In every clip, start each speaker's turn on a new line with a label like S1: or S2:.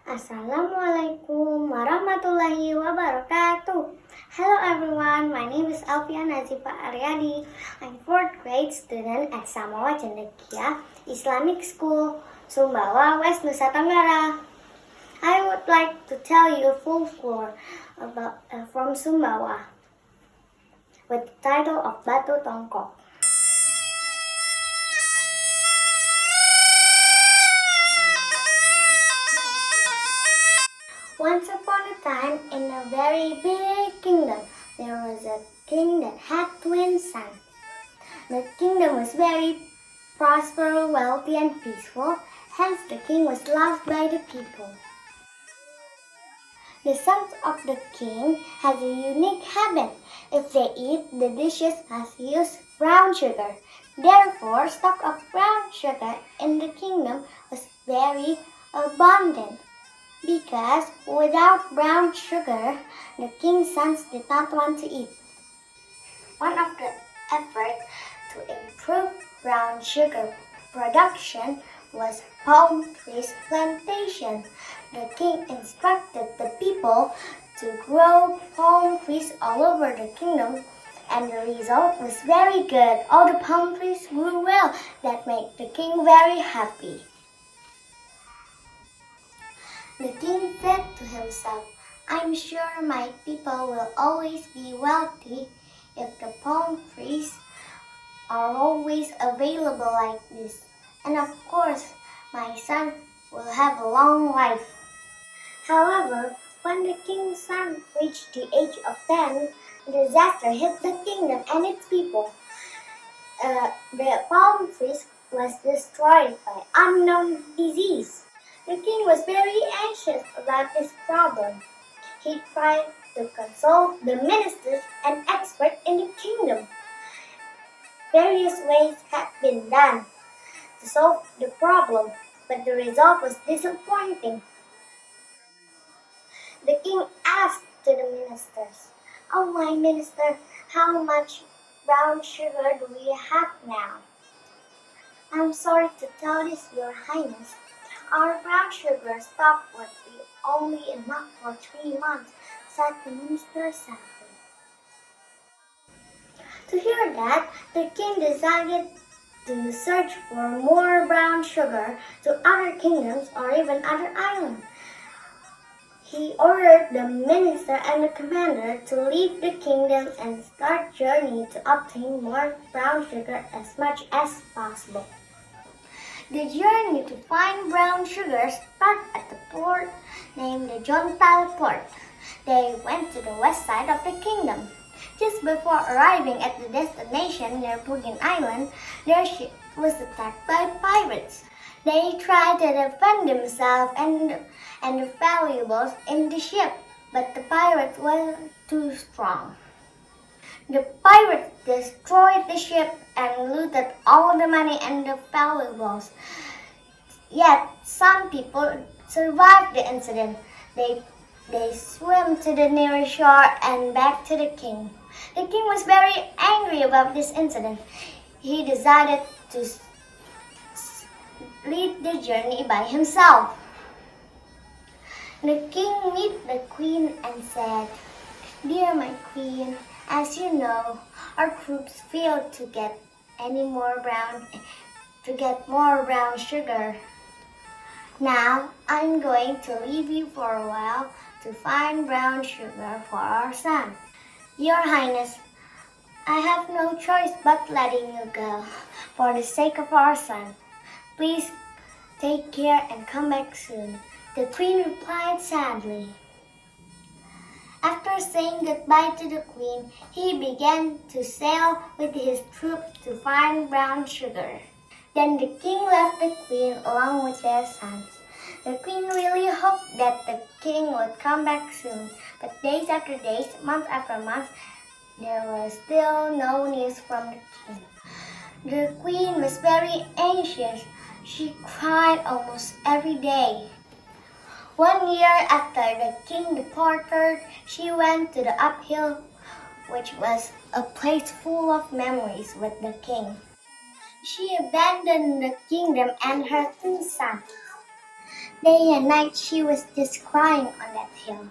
S1: Assalamualaikum warahmatullahi wabarakatuh. Hello everyone, my name is Aufiya Nazhiva Aryadi. I'm 4th grade student at Samawa Cendekia Islamic School, Sumbawa, West Nusa Tenggara. I would like to tell you a folklore from Sumbawa with the title of Batu Tongkok. Once upon a time, in a very big kingdom, there was a king that had twin sons. The kingdom was very prosperous, wealthy, and peaceful. Hence, the king was loved by the people. The sons of the king had a unique habit. If they eat, the dishes must use brown sugar. Therefore, stock of brown sugar in the kingdom was very abundant. Because without brown sugar, the king's sons did not want to eat. One of the efforts to improve brown sugar production was palm trees plantation. The king instructed the people to grow palm trees all over the kingdom, and the result was very good. All the palm trees grew well. That made the king very happy. The king said to himself, "I'm sure my people will always be wealthy if the palm trees are always available like this. And of course, my son will have a long life." However, when the king's son reached the age of 10, disaster hit the kingdom and its people. The palm trees was destroyed by unknown disease. The king was very anxious about this problem. He tried to consult the ministers and experts in the kingdom. Various ways had been done to solve the problem, but the result was disappointing. The king asked to the ministers, "Oh, my minister, how much brown sugar do we have now?" "I'm sorry to tell this, Your Highness. Our brown sugar stock would be only enough for 3 months," said the minister sadly. To hear that, the king decided to search for more brown sugar to other kingdoms or even other islands. He ordered the minister and the commander to leave the kingdom and start journey to obtain more brown sugar as much as possible. The journey to find brown sugar started at the port named the Jontal Port. They went to the west side of the kingdom. Just before arriving at the destination near Pugin Island, their ship was attacked by pirates. They tried to defend themselves and the valuables in the ship, but the pirates were too strong. The pirates destroyed the ship and looted all the money and the valuables. Yet some people survived the incident. They swam to the nearest shore and back to the king. The king was very angry about this incident. He decided to lead the journey by himself. The king met the queen and said, "Dear my queen, as you know, our troops failed to get more brown sugar. Now I'm going to leave you for a while to find brown sugar for our son. Your Highness, I have no choice but letting you go for the sake of our son. Please take care and come back soon." The queen replied sadly. After saying goodbye to the queen, he began to sail with his troops to find brown sugar. Then the king left the queen along with their sons. The queen really hoped that the king would come back soon, but days after days, month after month, there was still no news from the king. The queen was very anxious. She cried almost every day. 1 year after the king departed, she went to the uphill, which was a place full of memories with the king. She abandoned the kingdom and her 2 sons. Day and night she was just crying on that hill.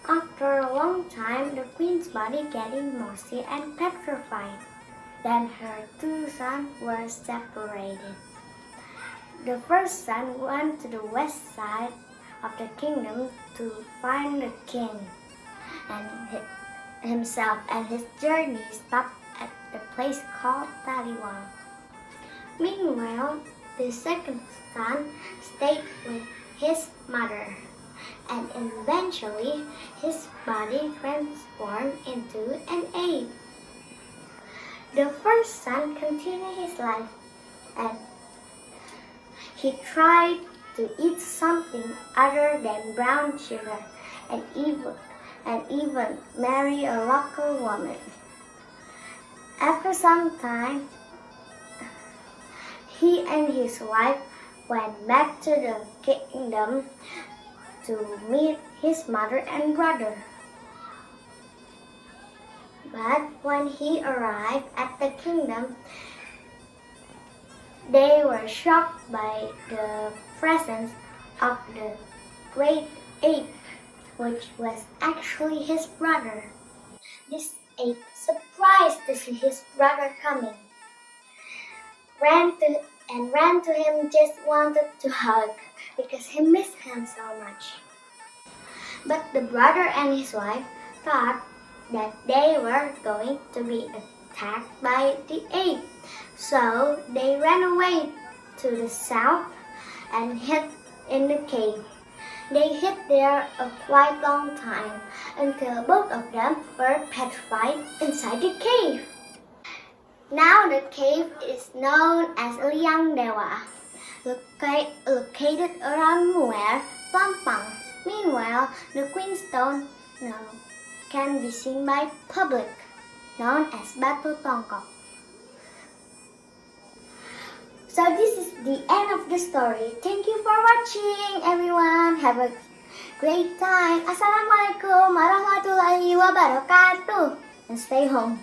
S1: After a long time, the queen's body getting mossy and petrified. Then her two sons were separated. The first son went to the west side of the kingdom to find the king, and himself and his journey stopped at the place called Taliwang. Meanwhile, the second son stayed with his mother, and eventually his body transformed into an ape. The first son continued his life, and he tried to eat something other than brown sugar and even marry a local woman. After some time, he and his wife went back to the kingdom to meet his mother and brother. But when he arrived at the kingdom, they were shocked by the presence of the great ape, which was actually his brother. This ape, surprised to see his brother coming, ran to him, just wanted to hug because he missed him so much. But the brother and his wife thought that they were going to be attacked by the ape, so they ran away to the south and hid in the cave. They hid there a quite long time until both of them were petrified inside the cave. Now the cave is known as Liang Dewa, located around Muer, Pampang. Meanwhile, the Queen's Stone now can be seen by public, known as Batu Tongkok. So this is the end of the story. Thank you for watching, everyone. Have a great time. Assalamualaikum warahmatullahi wabarakatuh. And stay home.